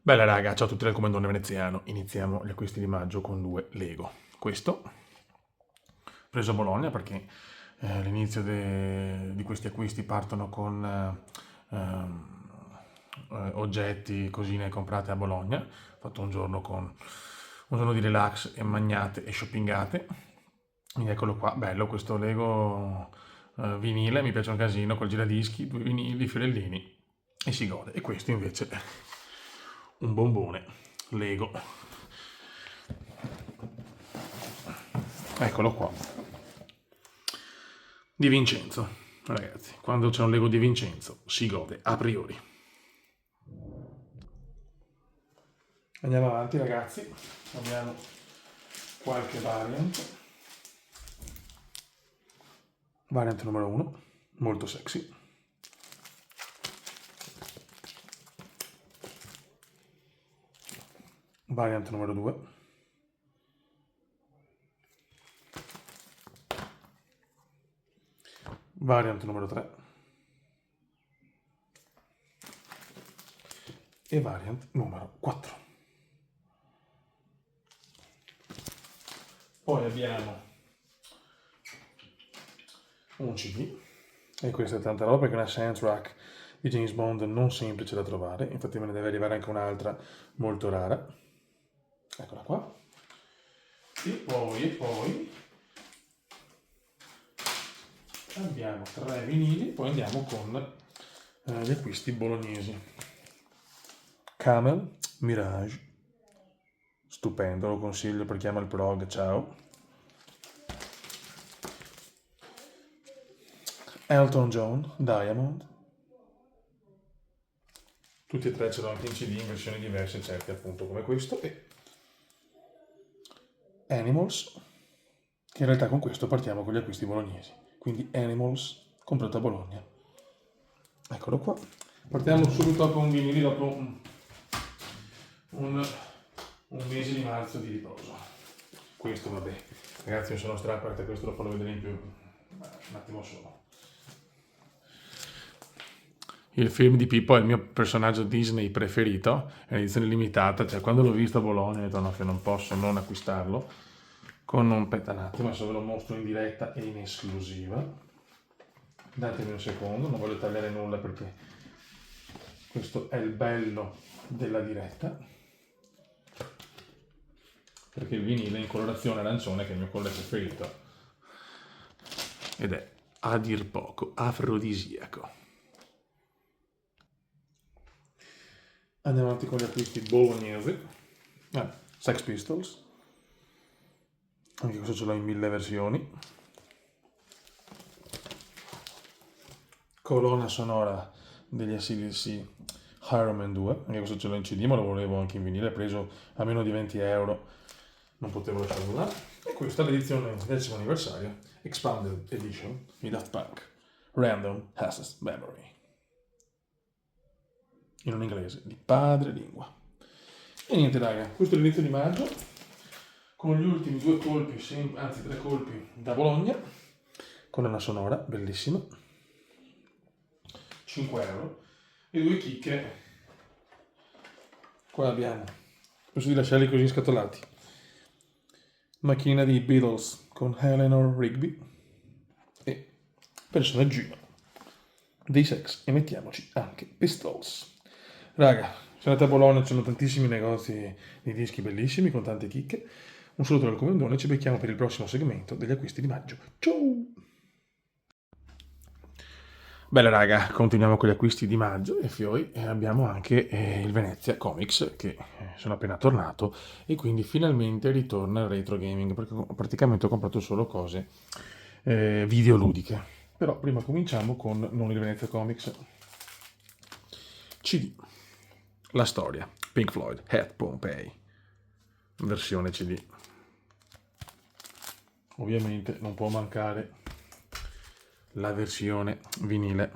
Bella raga, ciao a tutti dal Comandone Veneziano. Iniziamo gli acquisti di maggio con due Lego. Questo, preso a Bologna perché l'inizio di questi acquisti partono con oggetti, cosine comprate a Bologna. Ho fatto un giorno di relax e magnate e shoppingate. Quindi eccolo qua, bello questo Lego vinile, mi piace un casino, col giradischi, due vinili, fiorellini e si gode. E questo invece è un bombone Lego. Eccolo qua. Di Vincenzo. Ragazzi, quando c'è un Lego di Vincenzo si gode a priori. Andiamo avanti ragazzi, abbiamo qualche variant. Variant numero 1, molto sexy. Variant numero 2. Variant numero 3. E variant numero 4. Poi abbiamo un CD, e questa è tanta roba perché è una soundtrack di James Bond non semplice da trovare, infatti me ne deve arrivare anche un'altra molto rara. Eccola qua. E poi abbiamo 3 vinili, poi andiamo con gli acquisti bolognesi. Camel Mirage, stupendo, lo consiglio per chi ama il prog, ciao. Elton John Diamond, tutti e tre ce l'ho anche in CD in versioni diverse, certi appunto come questo, e Animals, che in realtà con questo partiamo con gli acquisti bolognesi, quindi Animals comprato a Bologna. Eccolo qua. Partiamo subito con vinili dopo un mese di marzo di riposo. Questo vabbè, ragazzi, io sono strappato, questo lo farò vedere in più un attimo solo. Il film di Pippo è il mio personaggio Disney preferito, è un'edizione limitata, cioè quando l'ho visto a Bologna ho detto no, che non posso non acquistarlo. Con un aspetta un attimo, adesso ve lo mostro in diretta e in esclusiva. Datemi un secondo, non voglio tagliare nulla perché questo è il bello della diretta. Perché il vinile è in colorazione arancione, che è il mio colore preferito, ed è a dir poco afrodisiaco. Andiamo avanti con gli acquisti bolognesi. Sex Pistols, anche questo ce l'ho in 1000 versioni. Colonna sonora degli AC/DC Iron Man 2, anche questo ce l'ho in CD, ma lo volevo anche in vinile, preso a meno di 20 euro, non potevo lasciarlo là. E questa è l'edizione del 10° anniversario, Expanded Edition di Daft Punk, Random Access Memory, in un inglese di padrelingua. E niente raga, questo è l'inizio di maggio, con gli ultimi 2 colpi, anzi 3 colpi da Bologna, con una sonora bellissima, 5 euro, e 2 chicche. Qua abbiamo, posso di lasciarli così scatolati, macchina di Beatles con Eleanor Rigby e personaggino dei Sex, e mettiamoci anche Pistols. Raga, se andate a Bologna ci sono tantissimi negozi di dischi bellissimi con tante chicche. Un saluto dal Comandone, ci becchiamo per il prossimo segmento degli acquisti di maggio. Ciao! Bella raga, continuiamo con gli acquisti di maggio e poi abbiamo anche il Venezia Comics che sono appena tornato e quindi finalmente ritorna il retro gaming perché praticamente ho comprato solo cose videoludiche. Però prima cominciamo con non il Venezia Comics. CD. La storia. Pink Floyd, Head Pompeii. Versione CD. Ovviamente non può mancare la versione vinile,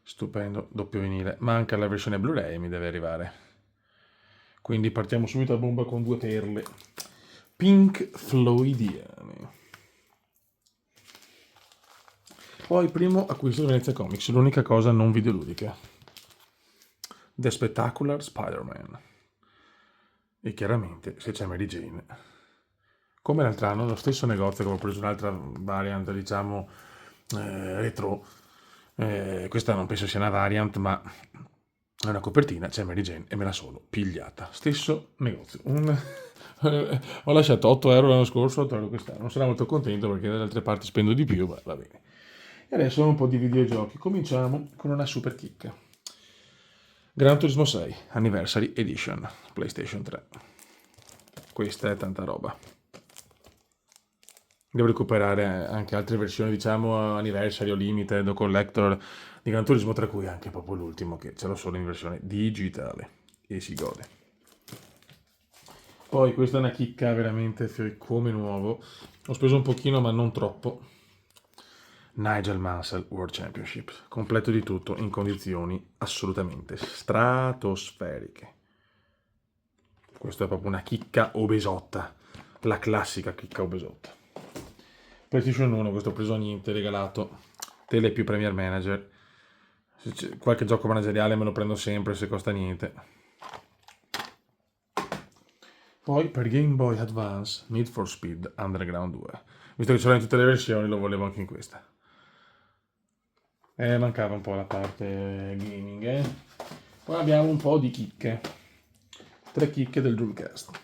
stupendo, doppio vinile. Manca la versione Blu-ray, mi deve arrivare, quindi partiamo subito a bomba con 2 perle Pink Floydiane. Poi primo acquisto di Venezia Comics, l'unica cosa non videoludica, The Spectacular Spider-Man. E chiaramente, se c'è Mary Jane, come l'altro anno, lo stesso negozio che ho preso un'altra variant, diciamo, retro, questa non penso sia una variant, ma è una copertina, c'è Mary Jane e me la sono pigliata. Stesso negozio. Ho lasciato 8 euro l'anno scorso, 8 euro quest'anno. Non sono molto contento perché dalle altre parti spendo di più, ma va bene. E adesso un po' di videogiochi. Cominciamo con una super chicca. Gran Turismo 6 Anniversary Edition, PlayStation 3. Questa è tanta roba. Devo recuperare anche altre versioni, diciamo, Anniversary o Limited o Collector di Gran Turismo, tra cui anche proprio l'ultimo, che ce l'ho solo in versione digitale e si gode. Poi questa è una chicca veramente come nuovo. Ho speso un pochino, ma non troppo. Nigel Mansell World Championship, completo di tutto in condizioni assolutamente stratosferiche. Questa è proprio una chicca obesotta, la classica chicca obesotta. PlayStation 1, questo ho preso niente, regalato. Tele più Premier Manager. Se c'è qualche gioco manageriale me lo prendo sempre se costa niente. Poi per Game Boy Advance Need for Speed Underground 2. Visto che ce l'ho in tutte le versioni, lo volevo anche in questa. Mancava un po' la parte gaming, Poi abbiamo un po' di chicche. 3 chicche del Dreamcast.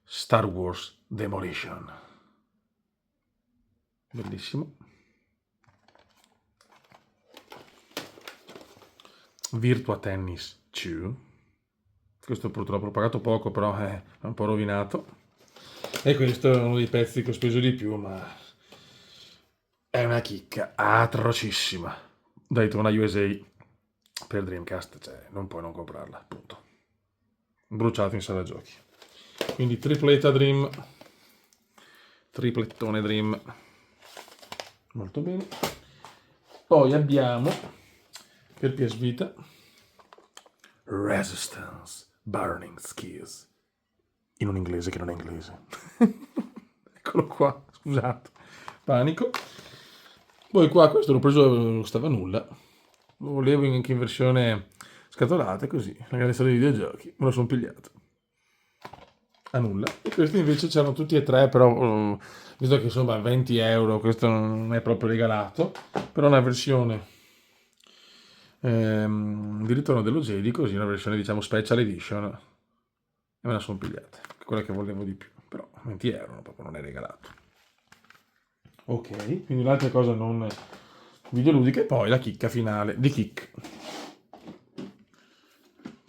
Star Wars Demolition. Bellissimo. Virtua Tennis 2. Questo purtroppo l'ho pagato poco, però è un po' rovinato. E questo è uno dei pezzi che ho speso di più, ma è una chicca atrocissima. Daytona USA per Dreamcast, cioè non puoi non comprarla, appunto. Bruciato in sala giochi. Quindi tripletta Dream, triplettone Dream, molto bene. Poi abbiamo per PS Vita Resistance Burning Skies, in un inglese che non è inglese. Eccolo qua, scusate, panico. Poi qua questo l'ho preso, non costava nulla, lo volevo anche in versione scatolata, così, la grandezza dei videogiochi, me lo sono pigliato. A nulla. E questi invece c'erano tutti e tre, però visto che insomma 20 euro, questo non è proprio regalato, però una versione di Ritorno dello Jedi, così una versione diciamo special edition, e me la sono pigliata, quella che volevo di più, però 20 euro proprio non è regalato. Ok, quindi un'altra cosa non videoludica, e poi la chicca finale di Kick.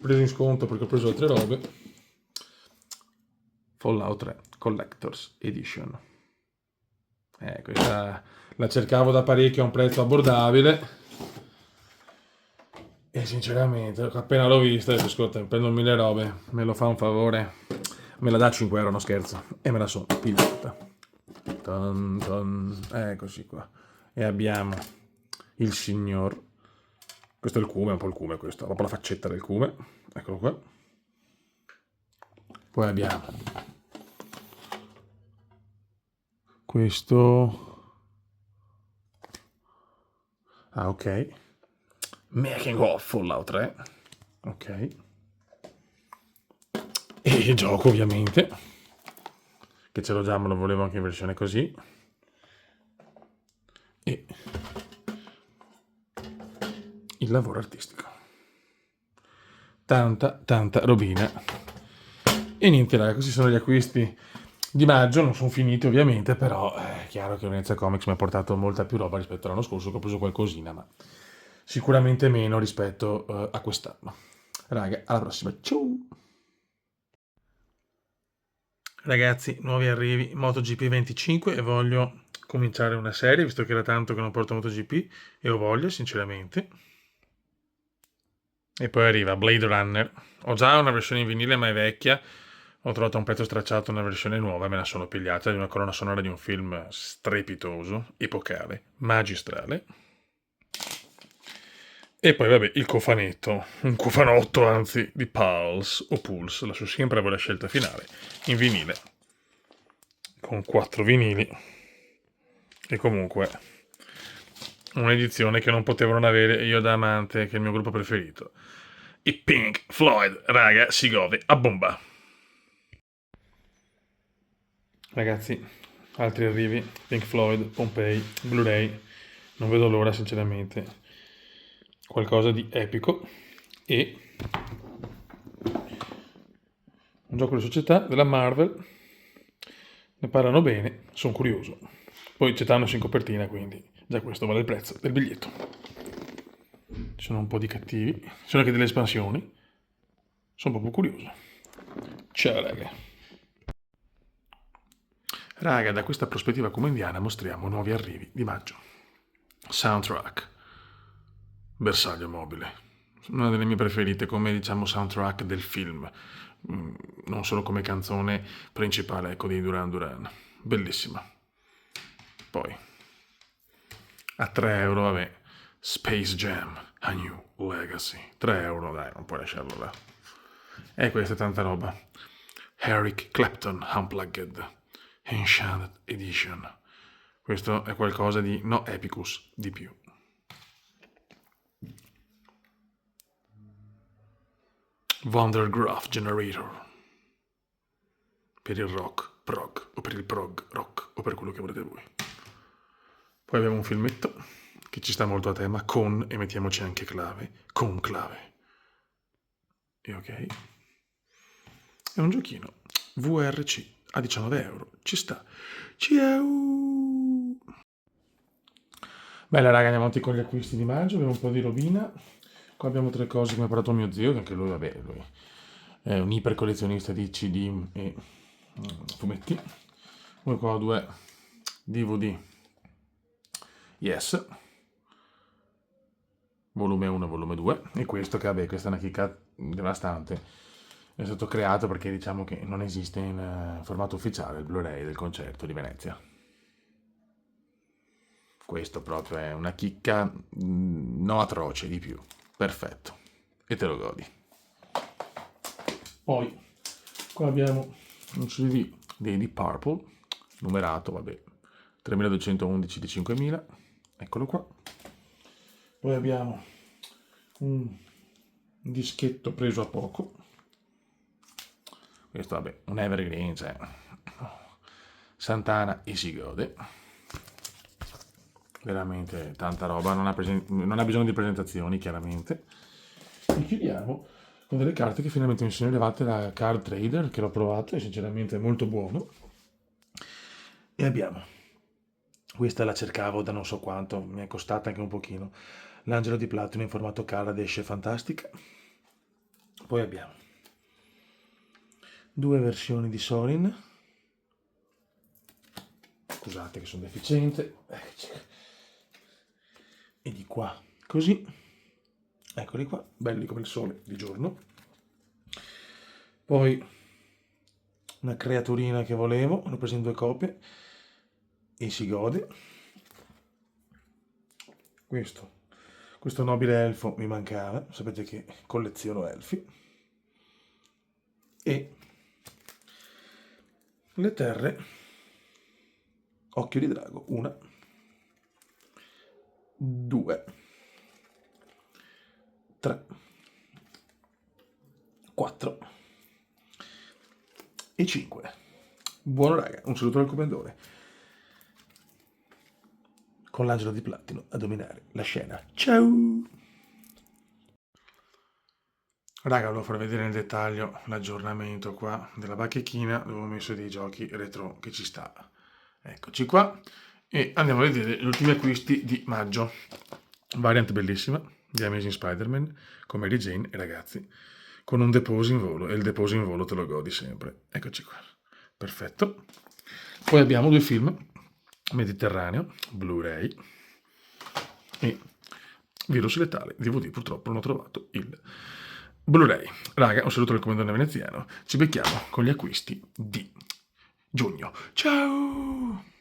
Preso in sconto perché ho preso altre robe. Fallout 3 Collector's Edition. Questa la cercavo da parecchio a un prezzo abbordabile e sinceramente appena l'ho vista ascolta, prendo 1000 robe, me lo fa un favore, me la dà 5 euro, no scherzo, e me la sono pigliata. Eccoci qua. E abbiamo il signor, questo è il cume, un po' il cume questo, proprio la faccetta del cume, eccolo qua. Poi abbiamo questo, ok, Making of Fallout 3, ok, e il gioco ovviamente, che ce l'ho già, ma lo volevo anche in versione così, e il lavoro artistico, tanta robina. E niente, raga, questi sono gli acquisti di maggio, non sono finiti ovviamente, però è chiaro che Venezia Comics mi ha portato molta più roba rispetto all'anno scorso, che ho preso qualcosina, ma sicuramente meno rispetto a quest'anno. Raga, alla prossima, ciao! Ragazzi, nuovi arrivi, MotoGP 25, e voglio cominciare una serie, visto che era tanto che non porto MotoGP, e ho voglia, sinceramente. E poi arriva Blade Runner. Ho già una versione in vinile, ma è vecchia. Ho trovato a un prezzo stracciato una versione nuova, me la sono pigliata, di una colonna sonora di un film strepitoso, epocale, magistrale. E poi vabbè, il cofanetto, un cofanotto anzi, di Pulse o Pulse, lascio sempre a voi la scelta finale, in vinile, con 4 vinili, e comunque un'edizione che non potevo non avere io da amante, che è il mio gruppo preferito. I Pink Floyd, raga, si gode a bomba. Ragazzi, altri arrivi, Pink Floyd, Pompeii, Blu-ray, non vedo l'ora sinceramente, qualcosa di epico, e un gioco di società della Marvel, ne parlano bene, sono curioso. Poi c'è Thanos in copertina, quindi già questo vale il prezzo del biglietto. Ci sono un po' di cattivi, ci sono anche delle espansioni, sono proprio curioso. Ciao raga. Raga, da questa prospettiva comandiana mostriamo nuovi arrivi di maggio. Soundtrack, bersaglio mobile, una delle mie preferite come diciamo soundtrack del film, non solo come canzone principale, ecco, di Duran Duran, bellissima. Poi a 3 euro, vabbè, Space Jam, A New Legacy, 3 euro, dai, non puoi lasciarlo là. E questa è tanta roba. Eric Clapton Unplugged, Enchanted Edition. Questo è qualcosa di no epicus di più. Wondergraph Generator, per il rock, prog, o per il prog, rock, o per quello che volete voi. Poi abbiamo un filmetto che ci sta molto a tema, con, e mettiamoci anche clave, con clave. E ok. È un giochino VRC a 19 euro, ci sta. Ciao! Bella raga, andiamo avanti con gli acquisti di maggio, abbiamo un po' di robina. Qua abbiamo 3 cose che mi ha portato mio zio, che anche lui, vabbè, lui è un iper collezionista di CD e fumetti. Poi qua ho 2 DVD Yes, volume 1 e volume 2, e questo che vabbè, questa è una chicca devastante, è stato creato perché diciamo che non esiste in formato ufficiale il Blu-ray del concerto di Venezia. Questo proprio è una chicca no atroce, di più, perfetto, e te lo godi. Poi qua abbiamo un CD dei Deep Purple, numerato, vabbè, 3211 di 5000, eccolo qua. Poi abbiamo un dischetto preso a poco, questo vabbè, un evergreen, cioè Santana e si gode, veramente tanta roba, non ha bisogno di presentazioni chiaramente. E chiudiamo con delle carte che finalmente mi sono arrivate da Card Trader, che l'ho provato e sinceramente è molto buono. E abbiamo, questa la cercavo da non so quanto, mi è costata anche un pochino, l'Angelo di Platino in formato card, esce fantastica. Poi abbiamo 2 versioni di Sorin, scusate che sono deficiente, e di qua così, eccoli qua, belli come il sole di giorno. Poi una creaturina che volevo, l'ho preso in 2 copie e si gode. Questo nobile elfo mi mancava, sapete che colleziono elfi. E le terre occhio di drago, 1, 2, 3, 4 e 5. Buono raga, un saluto al commendatore, con l'Angelo di Platino a dominare la scena. Ciao! Raga, volevo far vedere nel dettaglio l'aggiornamento qua della bachechina dove ho messo dei giochi retro che ci sta. Eccoci qua e andiamo a vedere gli ultimi acquisti di maggio. Variant bellissima di Amazing Spider-Man con Mary Jane e ragazzi, con un deposo in volo, e il deposo in volo te lo godi sempre. Eccoci qua, perfetto. Poi abbiamo 2 film, Mediterraneo, Blu-ray, e Virus Letale, DVD, purtroppo non ho trovato il Blu-ray. Raga, un saluto dal comandante veneziano, ci becchiamo con gli acquisti di giugno. Ciao!